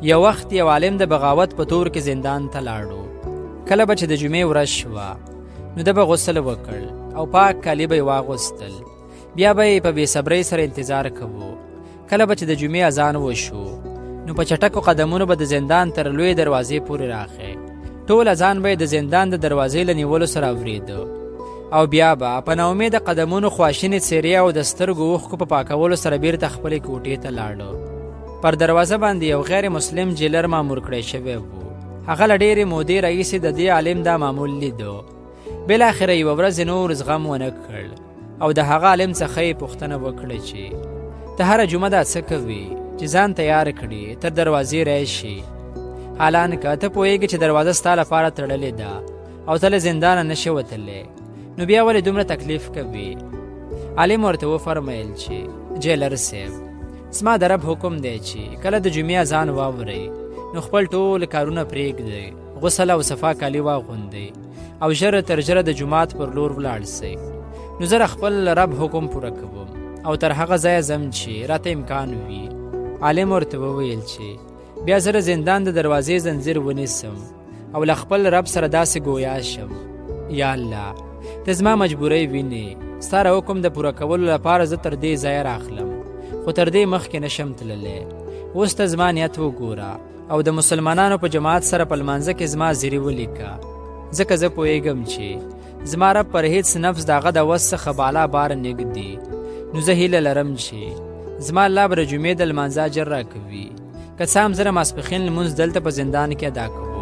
یو وخت یو عالم د بغاوت په تور کې زندان ته لاړو. کله به چې د جمعې ورځ شوه نو ده به غسل وکړ او پاک کالي به یې واغوستل. بیا به یې په بېصبرۍ سره انتظار کوو. کله به چې د جمعې اذان وشو نو په چټکو قدمونو به د زندان تر لوی دروازې پورې راغی. ټول اذان به یې د زندان د دروازې له نیولو سره اورېده او بیا به په ناامیده قدمونو خواشینې څېرې او د سترګو اوښکو په پاکولو سره بیرته خپلې کوټې ته لاړه. پر دروازه باندې یو غیر مسلم جیلر مامور کړی شوی و. هغه له ډېرې مودې راهیسې د دې عالم دا معمول لیده. بالاخره یوه ورځ نور زغم ونه کړ او د هغه عالم څخه یې پوښتنه وکړه چې ته هره جمعه دا څه کوې چې ځان تیار کړي تر دروازې راشي، حالانکه ته پوهېږې چې دروازه ستا لپاره تړلې ده او ته له زندانه نشې وتلی، نو بیا ولې دومره تکلیف کوي؟ عالم ورته وفرمیل چې جیلر صاحب، زما د رب حکم دی چې کله د جمعې اذان واورئ نو خپل ټول کارونه پرېږدئ، غسل او صفا کالي واغوندئ او ژر تر ژره د جومات پر لور ولاړ سئ. نو زه خپل رب حکم پوره کوم او تر هغه ځایه ځم چې راته امکان وي. عالم ورته وویل چې بیا زه زندان د دروازې زنځیر ونیسم او له خپل رب سره داسې ګویا شم، یا الله ته زما مجبورۍ وینې، ستا د حکم د پوره کولو لپاره زه تر دې ځایه راخلم، خو تر دې مخکې نشم تللی. اوس ته زما نیت وګوره او د مسلمانانو په جماعت سره په لمانځه کې زما زیري ولیکه، ځکه زه پوهېږم چې زما رب پر هیڅ نفس د هغه د وس څخه بالا بار نږدي. نو زه هیله لرم چې زما الله به د جمعې د لمانځه اجر راکوي، که څه هم زه د ماسپښین لمونځ دلته په زندان کې ادا کوم.